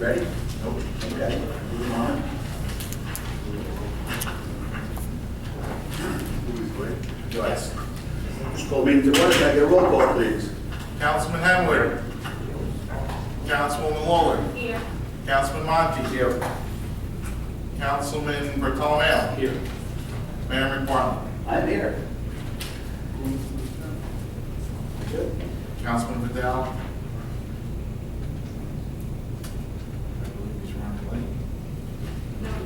Ready? Nope. Okay. Move on. Yes. Just call meeting to order. Can I get a roll call, please? Councilman Henwood. Councilwoman Lawler. Here. Councilman Monty. Here. Councilman Bartolomeo. Here. Mayor McFarland. I'm here. Good. Councilman Vidal. I believe he's running late.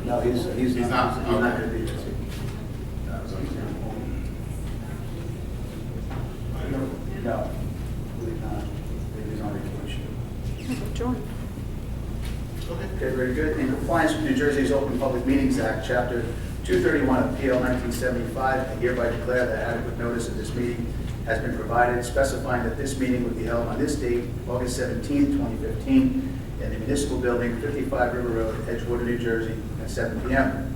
No, he's not okay. going to be here. No, I believe not. Maybe he's on vacation. John. Okay, very good. In compliance with New Jersey's Open Public Meetings Act, Chapter 231 of PL 1975, I hereby declare that adequate notice of this meeting has been provided, specifying that this meeting will be held on this date, August 17, 2015, in the Municipal Building, 55 River Road, Edgewater, New Jersey, at 7 p.m.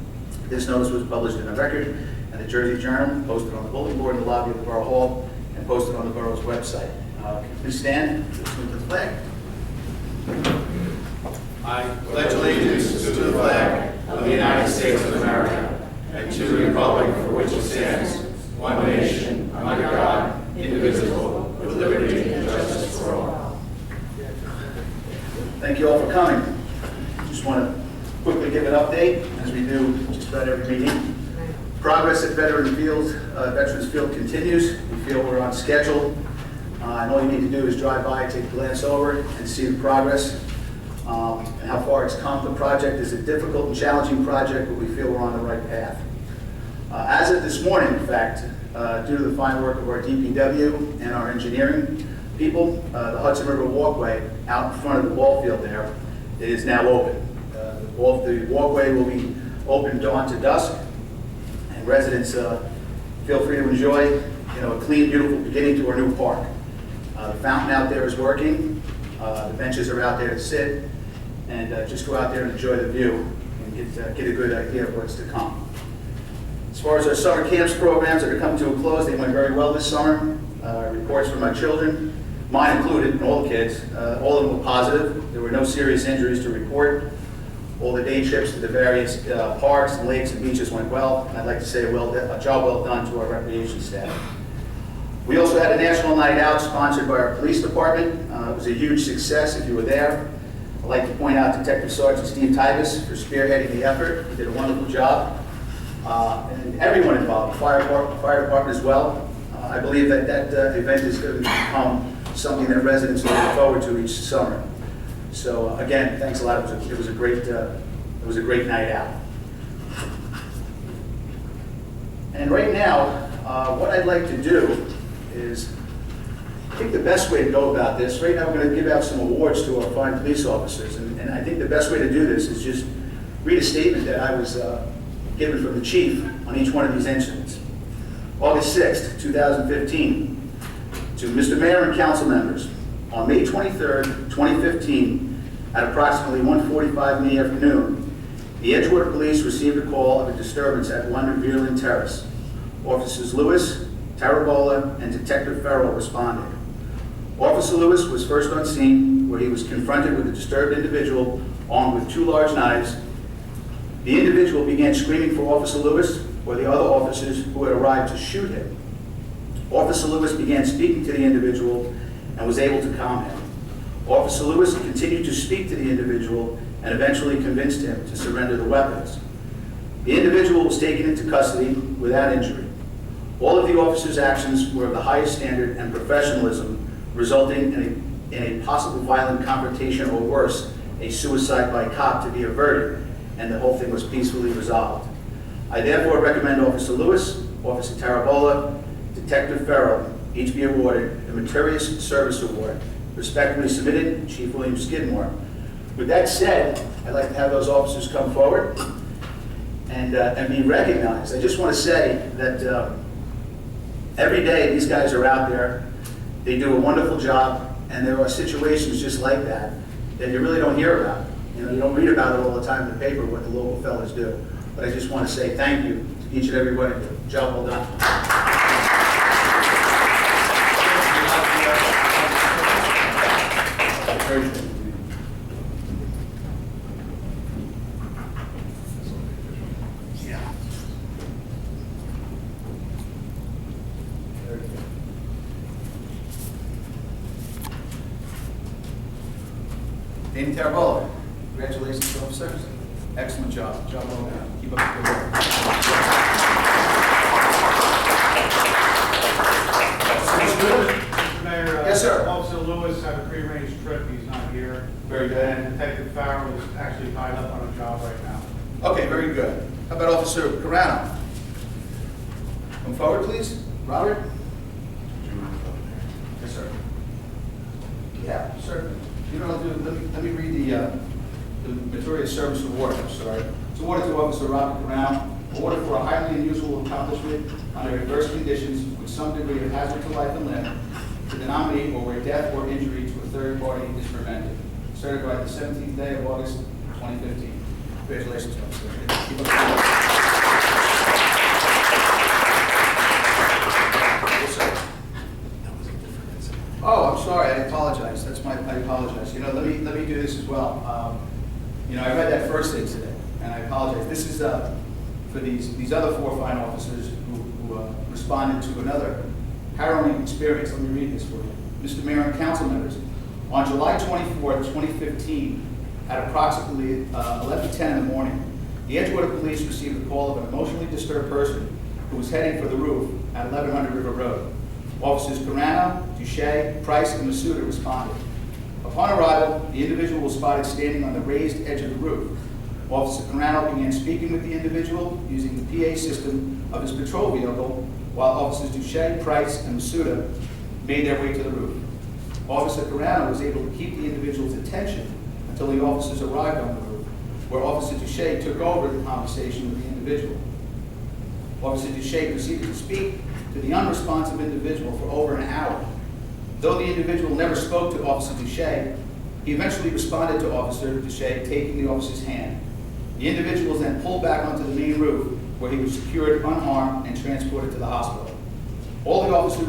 This notice was published in the Record and the Jersey Journal, posted on the bulletin board in the lobby of the Borough Hall, and posted on the borough's website. Please stand. Let's move to the flag. I pledge allegiance to the flag of the United States of America and to the republic for which it stands, one nation, under God, indivisible, with liberty and justice for all. Thank you all for coming. Just want to quickly give an update, as we do just about every meeting. Progress at Veterans Field continues. We feel we're on schedule. And all you need to do is drive by, take a glance over, and see the progress and how far it's come. The project is a difficult and challenging project, but we feel we're on the right path. As of this morning, in fact, due to the fine work of our DPW and our engineering people, the Hudson River Walkway out in front of the ball field there is now open. The walkway will be open dawn to dusk, and residents feel free to enjoy a clean, beautiful beginning to our new park. The fountain out there is working. The benches are out there to sit, and just go out there and enjoy the view and get a good idea of what's to come. As far as our summer camps programs that are coming to a close, they went very well this summer. Reports from my children, mine included, and all the kids, all of them were positive. There were no serious injuries to report. All the day trips to the various parks and lakes and beaches went well. And I'd like to say a job well done to our recreation staff. We also had a national night out sponsored by our police department. It was a huge success if you were there. I'd like to point out Detective Sergeant Steve Titus for spearheading the effort. He did a wonderful job. And everyone involved, the fire department as well. I believe that event is going to become something that residents will look forward to each summer. So again, thanks a lot. It was a great night out. And right now, what I'd like to do is, I think the best way to go about this, right now we're going to give out some awards to our fine police officers, and I think the best way to do this is just read a statement that I was given from the chief on each one of these incidents. August 6th, 2015, to Mr. Mayor and council members, on May 23rd, 2015, at approximately 1:45 in the afternoon, the Edgewater Police received a call of a disturbance at 1 Veerland Terrace. Officers Lewis, Tarabola, and Detective Farrell responded. Officer Lewis was first on scene, where he was confronted with a disturbed individual armed with 2 large knives. The individual began screaming for Officer Lewis or the other officers who had arrived to shoot him. Officer Lewis began speaking to the individual and was able to calm him. Officer Lewis continued to speak to the individual and eventually convinced him to surrender the weapons. The individual was taken into custody without injury. All of the officers' actions were of the highest standard and professionalism, resulting in a possible violent confrontation or worse, a suicide by cop, to be averted, and the whole thing was peacefully resolved. I therefore recommend Officer Lewis, Officer Tarabola, Detective Farrell each be awarded the Meritorious Service Award. Respectfully submitted, Chief William Skidmore. With that said, I'd like to have those officers come forward and be recognized. I just want to say that every day these guys are out there, they do a wonderful job, and there are situations just like that that you really don't hear about. You don't read about it all the time in the paper, what the local fellas do. But I just want to say thank you to each and every one of you. Job well done. Danny Tarabola. Congratulations, officer. Excellent job. Job well done. Keep up the good work. Mr. Mayor. Yes, sir. Officer Lewis had a prearranged trip, he's not here. Very good. And Detective Farrell is actually tied up on a job right now. Okay, very good. How about Officer Carano? Come forward, please. Robert? Yes, sir. Yeah, certainly. You know, what I'll do, let me read the Meritorious Service Award, I'm sorry. It's awarded to Officer Robert Carano, awarded for a highly unusual accomplishment under adverse conditions with some degree of hazard to life and limb to the nominee or where death or injury to a third party is prevented. Certified the 17th day of August, 2015. Congratulations, officer. Keep up the good work. Yes, sir. Oh, I'm sorry, I apologize. I apologize. You know, let me do this as well. You know, I read that first incident, and I apologize. This is for these other 4 fine officers who responded to another harrowing experience. Let me read this for you. Mr. Mayor and council members, on July 24th, 2015, at approximately 11:10 in the morning, the Edgewater police received a call of an emotionally disturbed person who was heading for the roof at 1100 River Road. Officers Carano, Duche, Price, and Masuda responded. Upon arrival, the individual was spotted standing on the raised edge of the roof. Officer Carano began speaking with the individual using the PA system of his patrol vehicle, while Officers Duche, Price, and Masuda made their way to the roof. Officer Carano was able to keep the individual's attention until the officers arrived on the roof, where Officer Duche took over the conversation with the individual. Officer Duche proceeded to speak to the unresponsive individual for over an hour. Though the individual never spoke to Officer Duche, he eventually responded to Officer Duche, taking the officer's hand. The individual was then pulled back onto the main roof, where he was secured unharmed and transported to the hospital. All the officers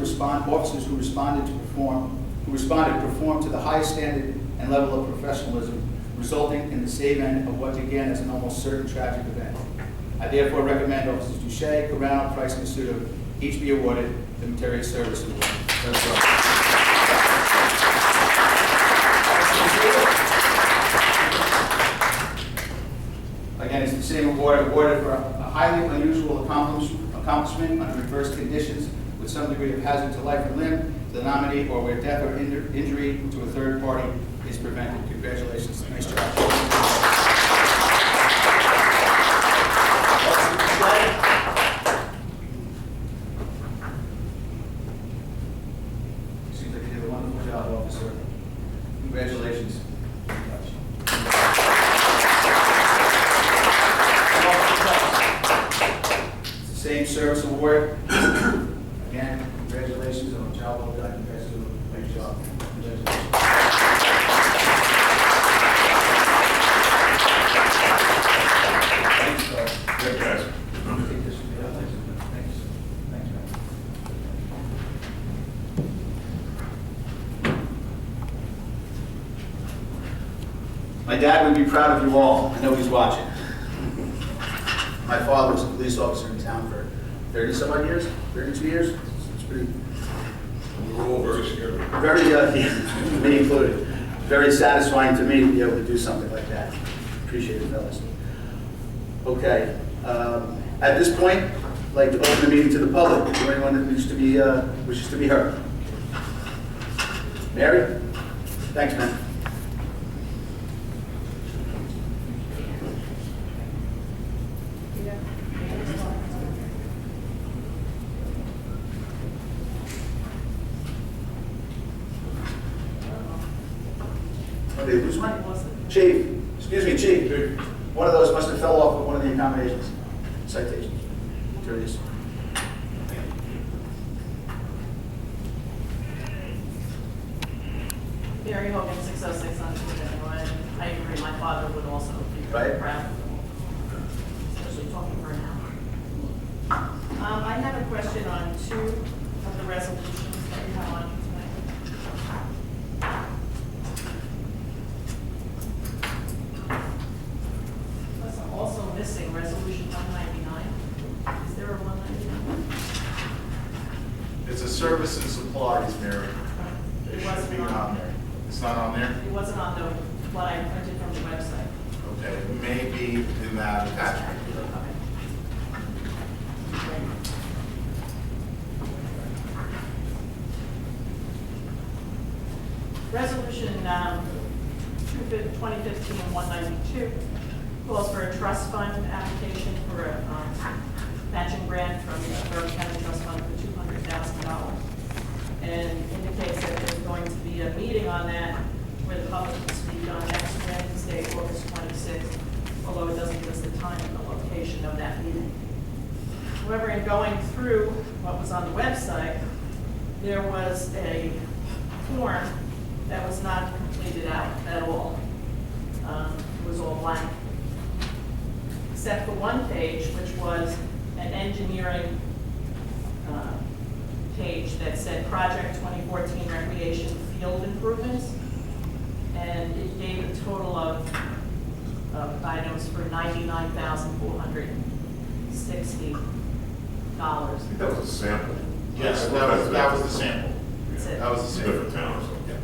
who responded performed to the highest standard and level of professionalism, resulting in the save end of what began as an almost certain tragic event. I therefore recommend Officers Duche, Carano, Price, and Masuda each be awarded the Meritorious Service Award. That's all. Again, it's the same award, awarded for a highly unusual accomplishment under adverse conditions with some degree of hazard to life or limb, to the nominee, or where death or injury to a third party is prevented. Congratulations. Nice job. Seems like you did a wonderful job, officer. Congratulations. It's the same service award. Again, congratulations on a job well done. You guys do a great job. Congratulations. Thanks, sir. Good, guys. Take this from the others. Thanks. Thanks, man. My dad would be proud of you all. I know he's watching. My father was a police officer in town for 30 some odd years, 32 years. It's pretty, We're all very scared. very, me included, very satisfying to me to be able to do something like that. Appreciate it, fellas. Okay, at this point, I'd like to open the meeting to the public. Is there anyone that wishes to be heard? Mary? Thanks, man. Oh, did they lose one? Chief, excuse me, Chief. One of those must have fell off with one of the accommodations, citations. There it is. Mary Hogan, 606 on Illinois. I agree, my father would also be very Right. proud, especially talking for an hour. I have a question on 2 of the resolutions that we have on tonight. Plus, I'm also missing resolution 199. Is there a 199? It's a service and supplies, Mary. It It should be wasn't on on, there. It's not on there? it wasn't on the, what I be in that attachment. Resolution 2015-192 calls for a trust fund application for a matching grant from the Borough County Trust Fund for $200,000. And indicates that there's going to be a meeting on that where the public can speak on next Wednesday, August 26th, although it doesn't give us the time and the location of that meeting. However, in going through what was on the website, there was a form that was not completed out at all. It was all blank, except for one page, which was an engineering page that said Project 2014 Recreation Field Improvements, and it gave a total of items for $99,460. I think that was a sample. Yes, that was the sample. That's it. That was the It's a sample. different town or something.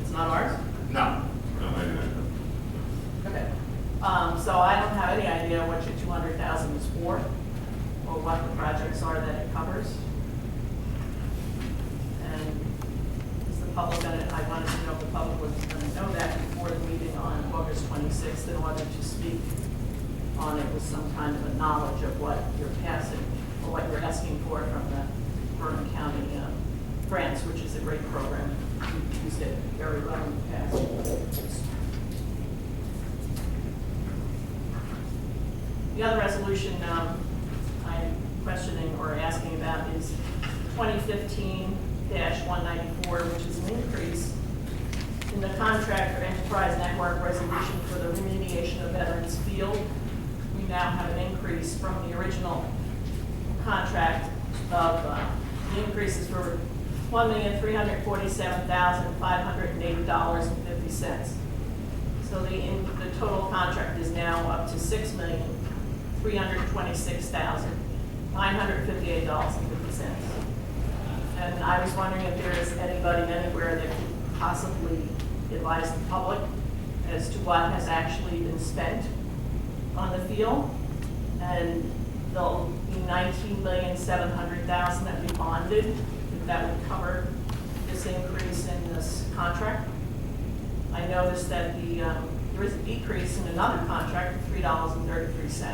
It's not ours? No. No, 99. Okay. So I don't have any idea what your 200,000 is for, or what the projects are that it covers. And is the public gonna, I wanted to know if the public was gonna know that before the meeting on August 26th in order to speak on it with some kind of a knowledge of what you're passing, or what you're asking for from the Vernon County grants, which is a great program. We've used it very well in the past. The other resolution I'm questioning or asking about is 2015-194, which is an increase in the contract for Enterprise Network resolution for the remediation of Veterans Field. We now have an increase from the original contract of, the increases were $1,347,580.50. So the total contract is now up to $6,326,958.50. And I was wondering if there is anybody anywhere that could possibly advise the public as to what has actually been spent on the field. And there'll be $19,700,000 that we bonded, if that would cover this increase in this contract. I noticed that there is a decrease in another contract of $3.33. So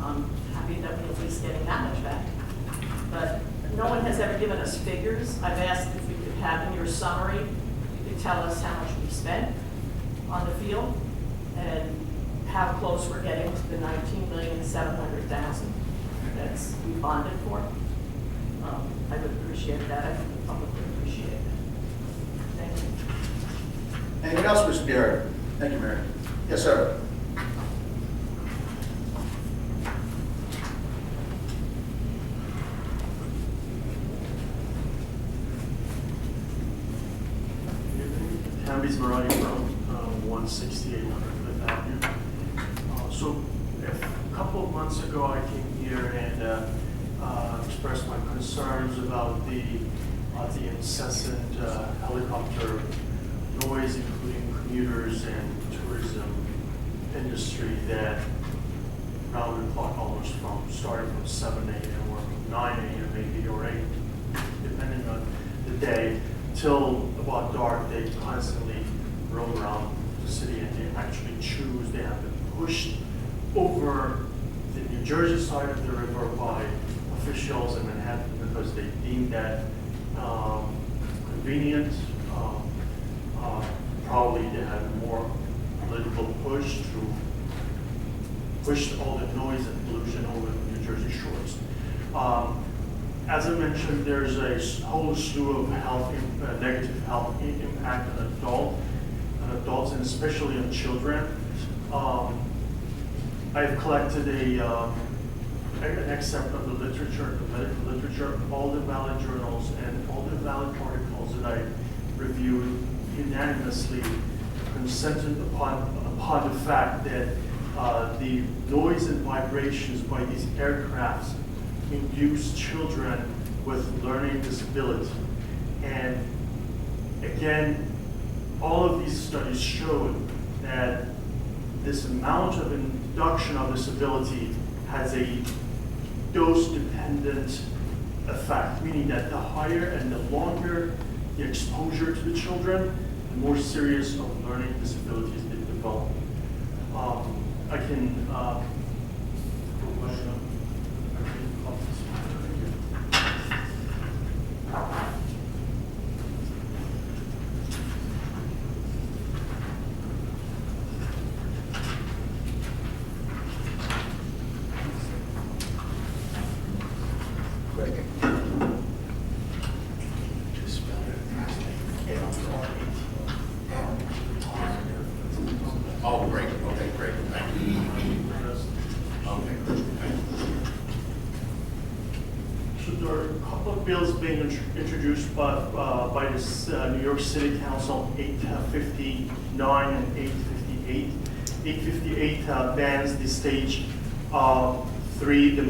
I'm happy that we're at least getting that much back. But no one has ever given us figures. I've asked if we could have in your summary, you could tell us how much we've spent on the field and how close we're getting to the $19,700,000 that's we bonded for. I would appreciate that. I think the public would appreciate it. Thank you. Anything else, Mr. Garrett? Thank you, Mary. Yes, sir. Tambi's Variety from 168 Fifth Avenue. So a couple of months ago, I came here and expressed my concerns about the incessant helicopter noise, including commuters and tourism industry that round the clock almost starting from 7 a.m. or 9 a.m. maybe or 8, depending on the day, till about dark. They constantly roam around the city and they actually choose. They have been pushed over the New Jersey side of the river by officials in Manhattan because they deem that convenient. Probably they had more political push to push all the noise and pollution over the New Jersey shores. As I mentioned, there's a whole slew of negative health impact on adults and especially on children. I've collected an excerpt of the literature, the medical literature, all the valid journals and all the valid articles that I reviewed unanimously consented upon the fact that the noise and vibrations by these aircrafts induce children with learning disability. And again, all of these studies showed that this amount of reduction of disability has a dose-dependent effect, meaning that the higher and the longer the exposure to the children, the more serious of learning disabilities they develop. I can Oh, great, okay, great, thank you. Okay, thank you. So there are a couple of bills being introduced by this New York City Council, 859 and 858. 858 bans the stage 3, the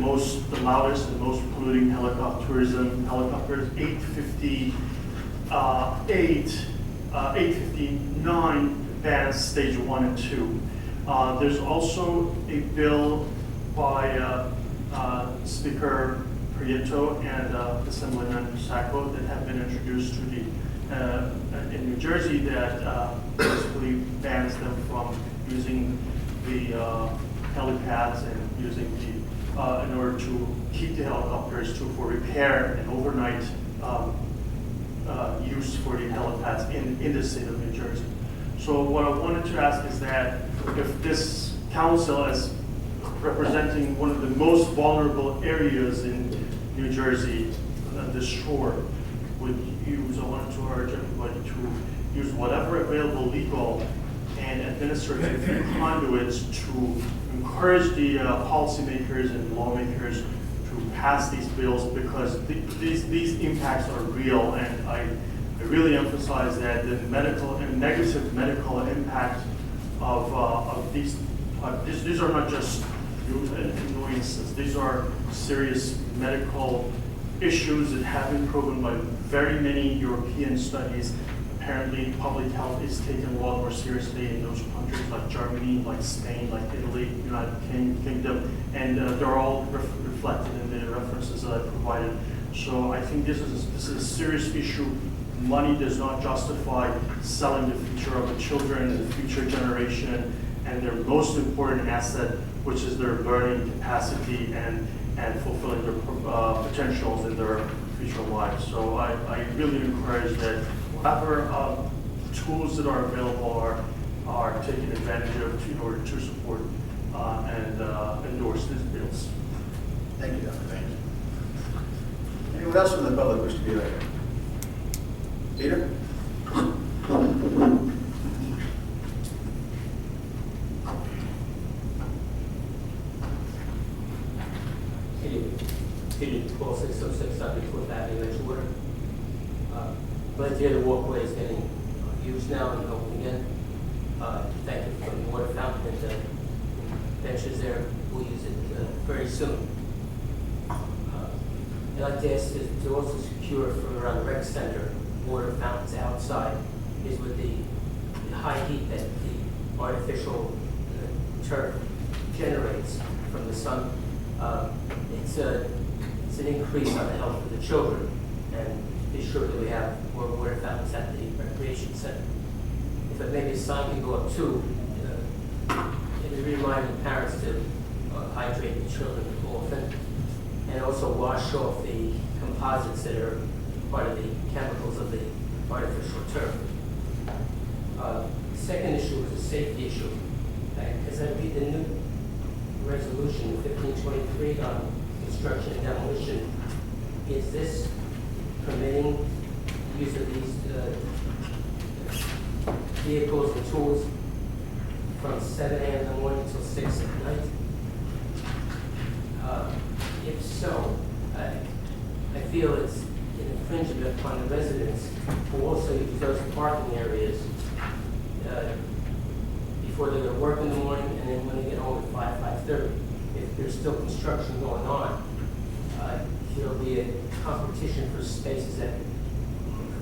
loudest and most polluting helicopters. 859 bans stage 1 and 2. There's also a bill by Speaker Prieto and Assemblyman Sacco that have been introduced to the in New Jersey that basically bans them from using the helipads and using the in order to keep the helicopters for repair and overnight use for the helipads in the state of New Jersey. So what I wanted to ask is that if this council, as representing one of the most vulnerable areas in New Jersey, the shore, would use, I wanted to urge everybody to use whatever available legal and administrative conduits to encourage the policymakers and lawmakers to pass these bills, because these impacts are real, and I really emphasize that the medical and negative medical impact of these are not just annoyances. These are serious medical issues that have been proven by very many European studies. Apparently, public health is taken a lot more seriously in those countries like Germany, like Spain, like Italy, United Kingdom, and they're all reflected in the references that I provided. So I think this is a serious issue. Money does not justify selling the future of the children, the future generation, and their most important asset, which is their learning capacity and fulfilling their potentials in their future lives. So I really encourage that whatever tools that are available are taken advantage of in order to support and endorse these bills. Thank you, Doctor. Thank you. Anyone else from the public wish to be heard? Peter? Peter, 12606 Fourth Avenue, Edgewater. Glad to hear the walkway is getting used now and open again. Thank you for the water fountain and the benches there. We'll use it very soon. I'd like to ask to also secure for around the rec center water fountains outside is with the high heat that the artificial turf generates from the sun. It's an increase on the health of the children, and be sure that we have more water fountains at the recreation center. If maybe a sign can go up too, it remind the parents to hydrate the children often, and also wash off the composites that are part of the chemicals of the artificial turf. Second issue is a safety issue. As I read the new resolution 1523 on construction and demolition, is this permitting use of these vehicles and tools from 7 a.m. in the morning until 6 at night? If so, I feel it's an infringement upon the residents who also use those parking areas before they go to work in the morning and then when they get home at 5:30. If there's still construction going on, there'll be a competition for spaces that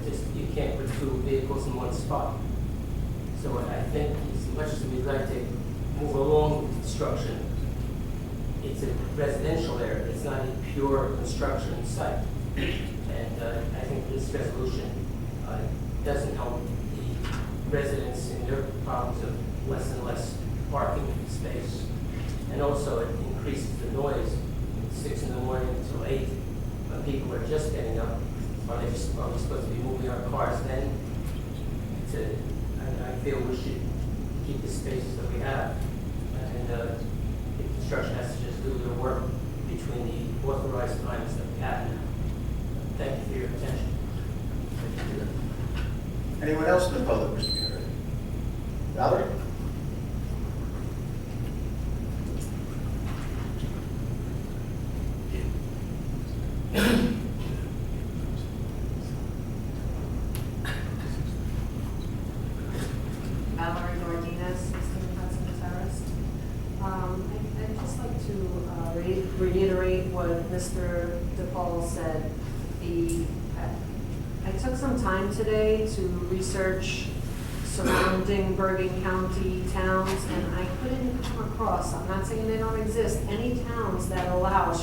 just you can't put 2 vehicles in one spot. So I think as much as we'd like to move along with construction. It's a residential area, it's not a pure construction site. And I think this resolution doesn't help the residents in their problems of less and less parking space. And also it increases the noise, 6 in the morning until 8, when people are just getting up. Are we supposed to be moving our cars then? I feel we should keep the spaces that we have. And the construction has to just do their work between the authorized times that we have now. Thank you for your attention. Anyone else in the public wish to be heard? Valerie? Valerie Nordines, 16 Hudson Terrace. I'd just like to reiterate what Mr. DePaul said. I took some time today to research surrounding Bergen County towns, and I couldn't come across, I'm not saying they don't exist, any towns that allow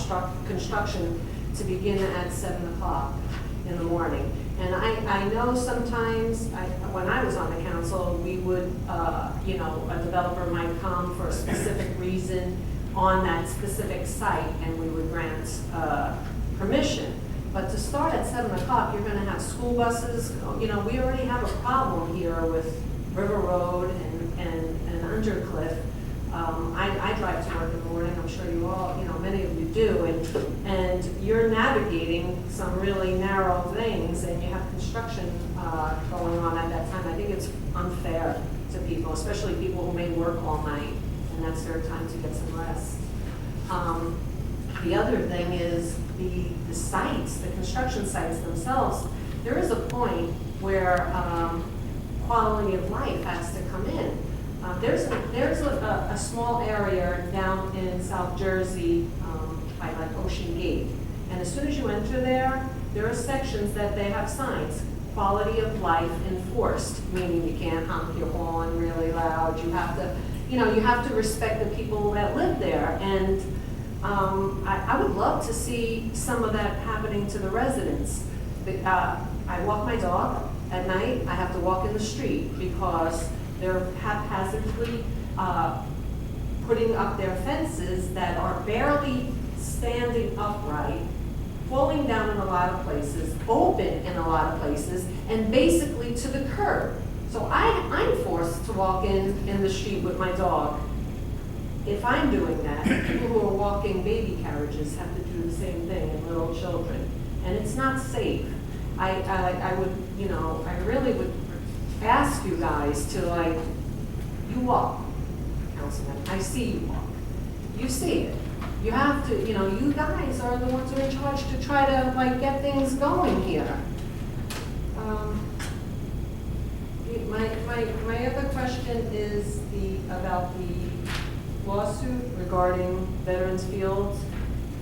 construction to begin at 7 o'clock in the morning. And I know sometimes, when I was on the council, we would, a developer might come for a specific reason on that specific site, and we would grant permission. But to start at 7 o'clock, you're gonna have school buses. We already have a problem here with River Road and Undercliff. I drive to work in the morning, I'm sure you all, many of you do, and you're navigating some really narrow things, and you have construction going on at that time. I think it's unfair to people, especially people who may work all night, and that's their time to get some rest. The other thing is the sites, the construction sites themselves. There is a point where quality of life has to come in. There's a small area down in South Jersey by like Ocean Gate. And as soon as you enter there are sections that they have signs, quality of life enforced, meaning you can't honk your horn really loud. You have to respect the people that live there. And I would love to see some of that happening to the residents. I walk my dog at night. I have to walk in the street because they're haphazardly putting up their fences that are barely standing upright, falling down in a lot of places, open in a lot of places, and basically to the curb. So I'm forced to walk in the street with my dog. If I'm doing that, people who are walking baby carriages have to do the same thing, and little children. And it's not safe. I really would ask you guys to you walk, Councilman, I see you walk. You see it. You have to, you guys are the ones who are in charge to try to get things going here. My other question is about the lawsuit regarding Veterans Fields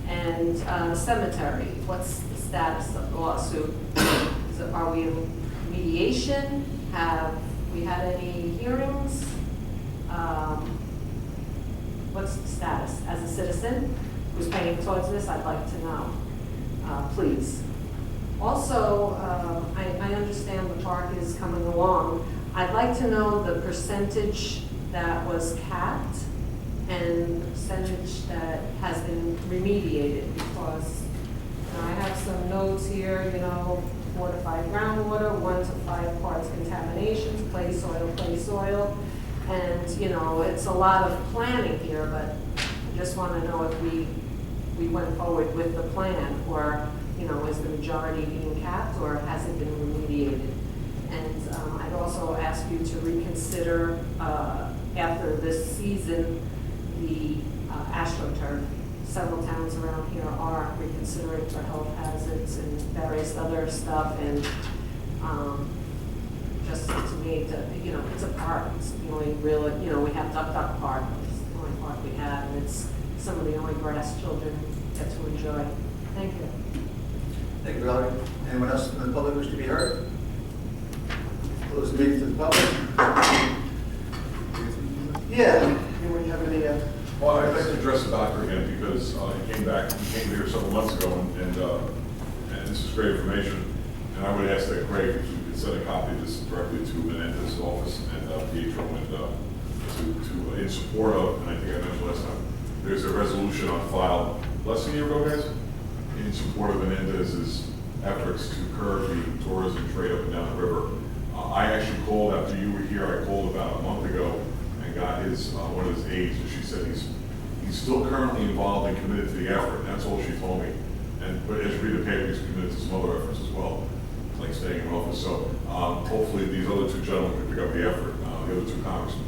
and cemetery. What's the status of the lawsuit? Are we in mediation? Have we had any hearings? What's the status? As a citizen who's paying towards this, I'd like to know, please. Also, I understand the park is coming along. I'd like to know the percentage that was capped and the percentage that has been remediated, because I have some notes here, 4 to 5 groundwater, 1 to 5 parts contaminations, clay soil, and it's a lot of planning here, but I just want to know if we went forward with the plan, or is the majority being capped, or has it been remediated? And I'd also ask you to reconsider after this season the AstroTurf. Several towns around here are reconsidering for health hazards and various other stuff, and just to me, it's a park. It's the only real, we have Duck Park, but it's the only park we have, and it's some of the only grass children get to enjoy. Thank you. Thank you, Valerie. Anyone else in the public wish to be heard? Close the meeting to the public. Yeah, anyone have any Well, I'd like to address the doctor again because he came here several months ago and this is great information. And I would ask that Greg, if you could send a copy of this directly to Menendez's office and Pietro and to in support of, and I think I mentioned last time, there's a resolution on file less than a year ago, guys, in support of Menendez's efforts to curb the tourism trade up and down the river. I actually called after you were here. I called about a month ago and got his one of his aides, and she said he's still currently involved and committed to the effort. And that's all she told me. But as you read the paper, he's committed to some other efforts as well, like staying in office. So hopefully these other two gentlemen can pick up the effort. The other two congressmen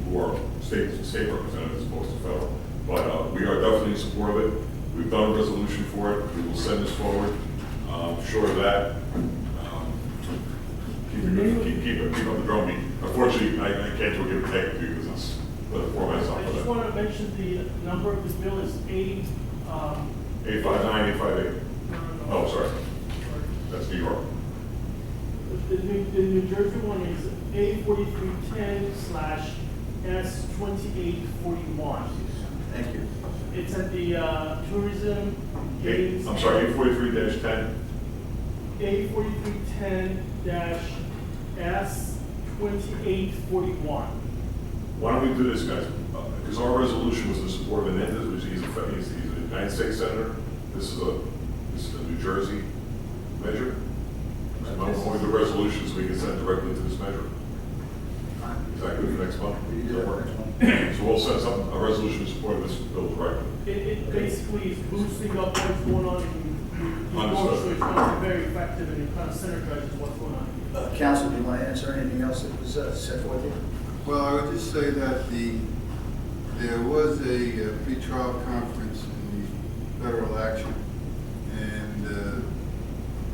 who are state representatives as opposed to federal. But we are definitely in support of it. We've done a resolution for it. We will send this forward. Sure of that. Keep up the drumbeat. Unfortunately, I can't do a give or take because it's for myself. I just want to mention the number of the bill is 859, 858. No. Oh, sorry. That's New York. The New Jersey one is A4310/S2841. Thank you. It's at the tourism games. I'm sorry, 843-10. A4310-S2841. Why don't we do this, guys? Because our resolution was in support of Menendez, which he's a United States Senator. This is a New Jersey measure. So why don't we do resolutions we can send directly to this measure? Is that good for next month? We can do that next month. So we'll send a resolution in support of this bill directly. It basically is boosting up what's going on in Understood. so it's going to be very effective and it kind of synergizes what's going on. Council, do you want to answer anything else that was set forth here? Well, I would just say that there was a pre-trial conference in the federal action, and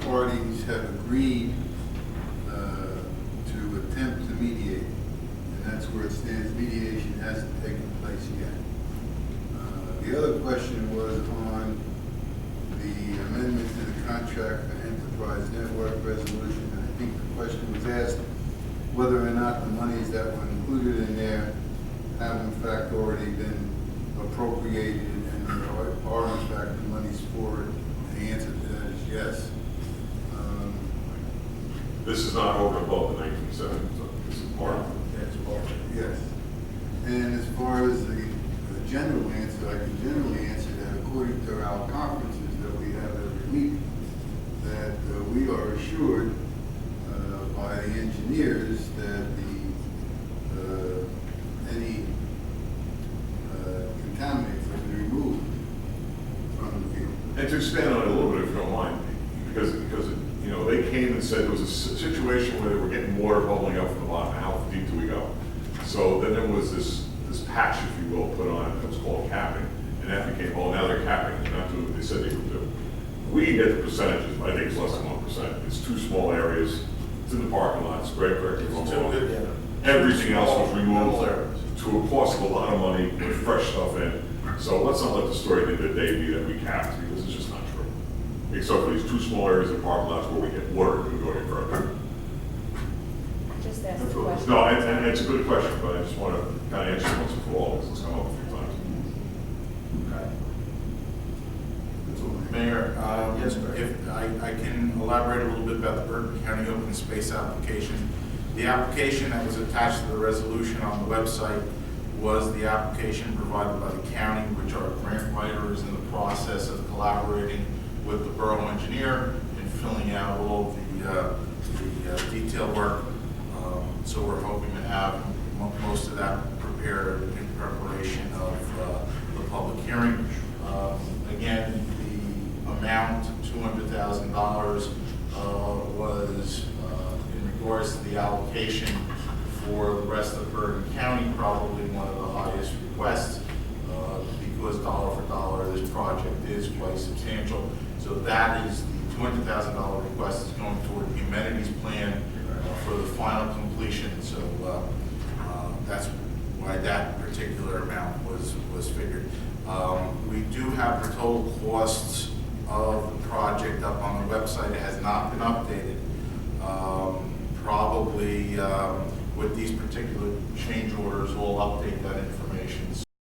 parties have agreed to attempt to mediate, and that's where it stands. Mediation hasn't taken place yet. The other question was on the amendment to the contract for enterprise network resolution, and I think the question was asked whether or not the monies that were included in there have in fact already been appropriated and there are in fact the monies for it. And the answer to that is yes. This is not over and above the 1970s. So this is part of it. That's part of it. Yes. And as far as the general answer, I can generally answer that according to our conferences that we have every week, that we are assured by the engineers that any contaminants have been removed from the field. And to expand on it a little bit, if you don't mind, because they came and said there was a situation where they were getting water bubbling up from the bottom. How deep do we go? So then there was this patch, if you will, put on it that was called capping, and that became, well, now they're capping. They're not doing what they said they would do. We get the percentages, but I think it's less than 1%. It's two small areas. It's in the parking lot. It's great. Everything else was removed to a cost of a lot of money with fresh stuff in. So let's not let the story at the end of the day be that we capped, because it's just not true. Except for these two small areas of parking lots where we get water and we go any further. Just ask the question. No, and it's a good question, but I just want to kind of answer it once and for all, because it's come up a few times. Mayor, Yes, sir. if I can elaborate a little bit about the Bergen County Open Space application. The application that was attached to the resolution on the website was the application provided by the county, which our grant writer is in the process of collaborating with the borough engineer in filling out all of the detail work. So we're hoping to have most of that prepared in preparation of the public hearing. Again, the amount, $200,000, was in regards to the allocation for the rest of Bergen County, probably one of the highest requests, because dollar for dollar, this project is quite substantial. So that is the $200,000 request is going toward the amenities plan for the final completion. So that's why that particular amount was figured. We do have the total costs of the project up on the website. It has not been updated. Probably with these particular change orders, we'll update that information